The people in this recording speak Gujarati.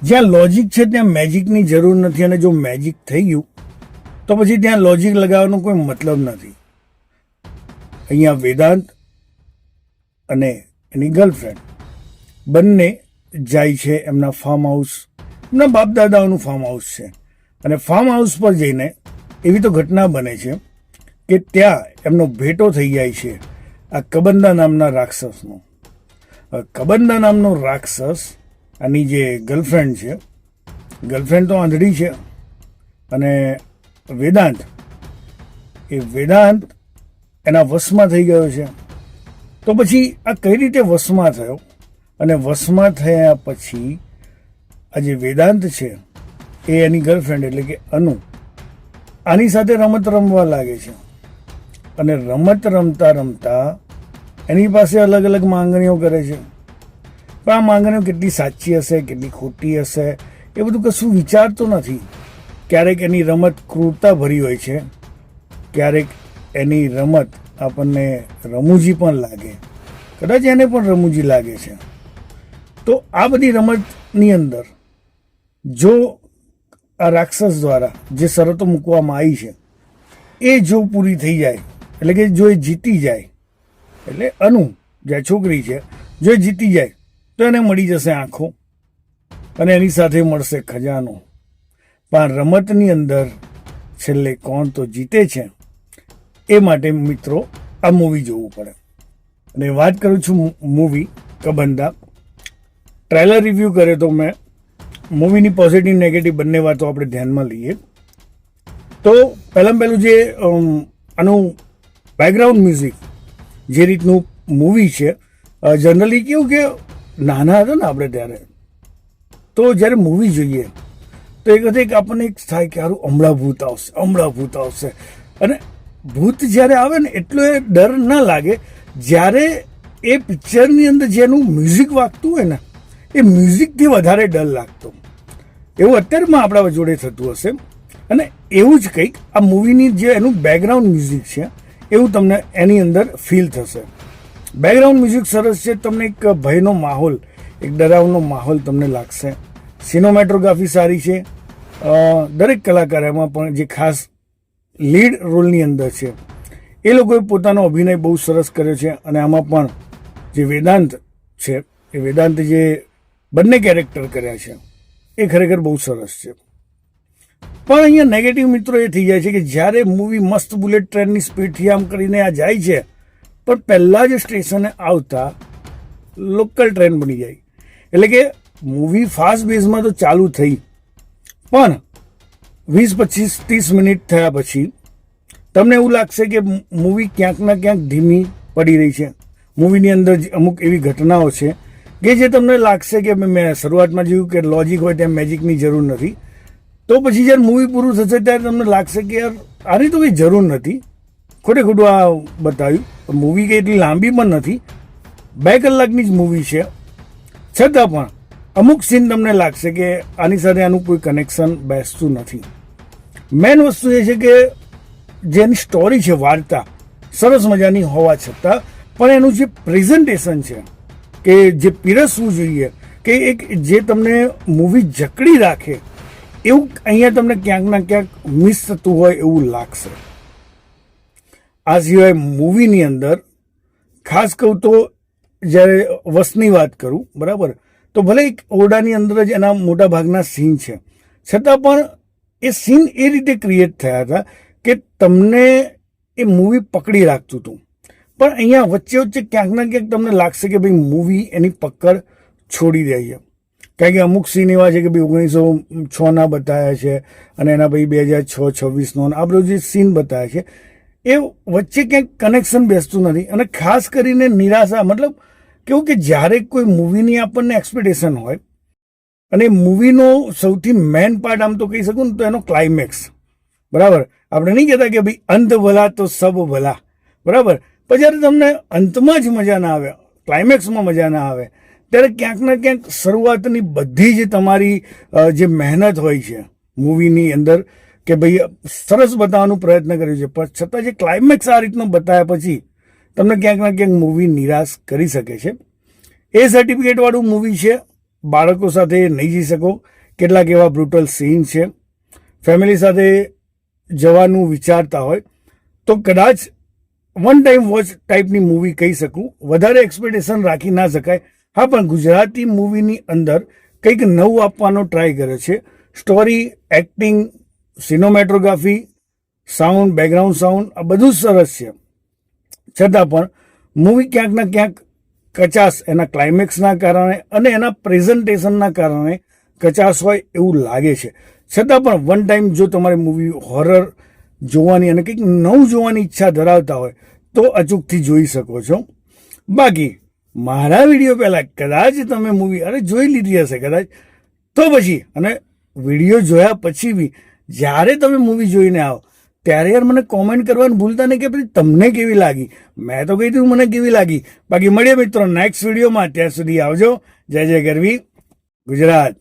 જ્યાં લોજિક છે ત્યાં મેજિકની જરૂર નથી, અને જો મેજિક થઈ ગયું તો પછી ત્યાં લોજિક લગાવવાનો કોઈ મતલબ નથી. અહીંયા વેદાંત અને એની ગર્લફ્રેન્ડ બંને જાય છે એમના ફાર્મ હાઉસ, એમના બાપ દાદાઓનું ફાર્મ હાઉસ છે, અને ફાર્મ હાઉસ પર જઈને એવી તો ઘટના બને છે કે ત્યાં એમનો ભેટો થઈ જાય છે આ કબંદા નામના રાક્ષસનો. કબંદા નામનો રાક્ષસ આની જે ગર્લફ્રેન્ડ છે, ગર્લફ્રેન્ડ તો આંધળી છે, અને વેદાંત એના વશમાં થઈ ગયો છે. તો પછી આ કઈ રીતે વશમાં થયો, અને વશમાં થયા પછી આ જે વેદાંત છે એ એની ગર્લફ્રેન્ડ એટલે કે અનુ આની સાથે રમત રમવા લાગે છે, અને રમત રમતા રમતા એની પાસે અલગ અલગ માંગણીઓ કરે છે. પણ આ માંગણીઓ કેટલી સાચી હશે, કેટલી ખોટી હશે, એ બધું કશું વિચારતો નથી. ક્યારેક એની રમત ક્રૂરતા ભરી હોય છે, ક્યારેક એની રમત આપણને રમૂજી પણ લાગે, કદાચ એને પણ રમૂજી લાગે છે. તો આ બધી રમતની અંદર જો આ રાક્ષસ દ્વારા જે શરતો મૂકવામાં આવી છે એ જો પૂરી થઈ જાય, એટલે કે જો એ જીતી જાય, એટલે અનુ જે છોકરી છે જો એ જીતી જાય તો એને મળી જશે આંખો, અને એની સાથે મળશે ખજાનો. પણ રમતની અંદર છેલ્લે કોણ તો જીતે છે એ માટે મિત્રો આ મૂવી જોવું પડે. અને વાત કરું છું મૂવી કબંદા. ટ્રેલર રિવ્યૂ કરે તો મેં મૂવીની પોઝિટિવ નેગેટિવ બંને વાતો આપણે ધ્યાનમાં લઈએ. તો પહેલું જે આનું બેકગ્રાઉન્ડ મ્યુઝિક જે રીતનું મૂવી છે, જનરલી કેવું કે નાના હતા ને આપણે ત્યારે, તો જ્યારે મૂવી જોઈએ તો એક વખતે આપણને એક થાય કે સારું હમણાં ભૂત આવશે, અને ભૂત જ્યારે આવે ને એટલો એ ડર ના લાગે જ્યારે એ પિક્ચરની અંદર જેનું મ્યુઝિક વાગતું હોય ને એ મ્યુઝિકથી વધારે ડર લાગતો. એવું અત્યારમાં આપણા જોડે થતું હશે, અને એવું જ કંઈક આ મૂવીની જે એનું બેકગ્રાઉન્ડ મ્યુઝિક છે એવું તમને એની અંદર ફીલ થશે. બેકગ્રાઉન્ડ મ્યુઝિક સરસ છે, તમને એક ભયનો માહોલ, એક ડરાવનો માહોલ તમને લાગશે. સિનેમેટોગ્રાફી સારી છે, દરેક કલાકાર એમાં પણ જે ખાસ લીડ રોલની અંદર છે એ લોકોએ પોતાનો અભિનય બહુ સરસ કર્યો છે. અને આમાં પણ જે વેદાંત છે એ વેદાંત જે બંને કેરેક્ટર કર્યા છે એ ખરેખર બહુ સરસ છે. પણ અહીંયા નેગેટિવ મિત્રો એ થઈ જાય છે કે જ્યારે મૂવી મસ્ત બુલેટ ટ્રેનની સ્પીડથી આમ કરીને આ જાય છે, પણ પહેલાં જ સ્ટેશને આવતા લોકલ ટ્રેન બની જાય. એટલે કે મૂવી ફાસ્ટ બેઝમાં તો ચાલુ થઈ, પણ 20-25-30 મિનિટ થયા પછી તમને એવું લાગશે કે મૂવી ક્યાંક ના ક્યાંક ધીમી પડી રહી છે. મૂવીની અંદર અમુક એવી ઘટનાઓ છે કે જે તમને લાગશે કે મેં શરૂઆતમાં જોયું કે લોજિક હોય ત્યાં મેજિકની જરૂર નથી. તો પછી જ્યારે મૂવી પૂરું થશે ત્યારે તમને લાગશે કે યાર આની તો કંઈ જરૂર નથી, ખોટું આ બતાવ્યું. મૂવી કંઈ એટલી લાંબી પણ નથી, 2 કલાકની જ મૂવી છે, છતાં પણ અમુક સીન તમને લાગશે કે આની સાથે આનું કોઈ કનેક્શન બેસતું નથી. મેઇન વસ્તુ એ છે કે જેની સ્ટોરી છે, વાર્તા સરસ મજાની હોવા છતાં પણ એનું જે પ્રેઝન્ટેશન છે કે જે પીરસવું જોઈએ કે એક જે તમને મૂવી જકડી રાખે એવું અહીંયા તમને ક્યાંક ના ક્યાંક મિસ થતું હોય એવું લાગશે. આ સિવાય મૂવીની અંદર ખાસ કહું તો જ્યારે વસની વાત કરું, બરાબર, તો ભલે એક ઓરડાની અંદર જ એના મોટા ભાગના સીન છે, છતાં પણ એ સીન એ રીતે ક્રિએટ થયા હતા કે તમને એ મૂવી પકડી રાખતું હતું. પણ અહીંયા વચ્ચે ક્યાંક ના ક્યાંક તમને લાગશે કે ભાઈ મૂવી એની પકડ છોડી દે છે. કારણ કે અમુક સીન એવા છે કે ભાઈ 1906 બતાવ્યા છે, અને એના ભાઈ 2006-26 આ બધું જે સીન બતાવ્યા છે એ વચ્ચે ક્યાંક કનેક્શન બેસતું નથી. અને ખાસ કરીને નિરાશા, મતલબ કેવું કે જ્યારે કોઈ મૂવીની આપણને એક્સપેક્ટેશન હોય, અને મૂવીનો સૌથી મેઇન પાર્ટ આમ તો કહી શકું ને તો એનો ક્લાઇમેક્સ, બરાબર. આપણે નહીં કહેતા કે ભાઈ અંત ભલા તો સબ ભલા, બરાબર. પણ જ્યારે તમને અંતમાં જ મજા ના આવે, ક્લાઇમેક્સમાં મજા ના આવે, ત્યારે ક્યાંક ના ક્યાંક શરૂઆતની બધી જ તમારી જે મહેનત હોય છે મૂવીની અંદર કે ભાઈ સરસ બતાવવાનો પ્રયત્ન કર્યો છે, પણ છતાં જે ક્લાઇમેક્સ આ રીતનો બતાવ્યા પછી તમને ક્યાંક ના ક્યાંક મૂવી નિરાશ કરી શકે છે. એ સર્ટિફિકેટવાળું મૂવી છે, બાળકો સાથે નહીં જઈ શકો, કેટલાક એવા બ્રુટલ સીન છે. ફેમિલી સાથે જવાનું વિચારતા હોય તો કદાચ વન ટાઈમ વોચ ટાઈપની મૂવી કહી શકું. વધારે એક્સપેક્ટેશન રાખી ના શકાય. હા, પણ ગુજરાતી મૂવીની અંદર કંઈક નવું આપવાનો ટ્રાય કર્યો છે. Story, acting, cinematography, sound, background sound આ બધું જ સરસ છે. છતાં પણ મૂવી ક્યાંક ને ક્યાંક કચાશ એના ક્લાઇમેક્સના કારણે અને એના પ્રેઝન્ટેશનના કારણે કચાશ હોય એવું લાગે છે. છતાં પણ વન ટાઈમ જો તમારે મૂવી હોરર જોવાની અને કંઈક નવું જોવાની ઈચ્છા ધરાવતા હોય તો અચૂકથી જોઈ શકો છો. બાકી મારા વિડીયો પહેલાં કદાચ તમે મૂવી જોઈ લીધી હશે કદાચ, તો પછી અને વિડીયો જોયા પછી બી જ્યારે તમે મૂવી જોઈને આવો ત્યારે યાર મને કોમેન્ટ કરવાનું ભૂલતા નહીં કે પછી તમને કેવી લાગી. મેં તો કહી દીધું મને કેવી લાગી. બાકી મળીએ મિત્રો નેક્સ્ટ વિડીયોમાં. ત્યાં સુધી આવજો. જય જય ગરવી ગુજરાત.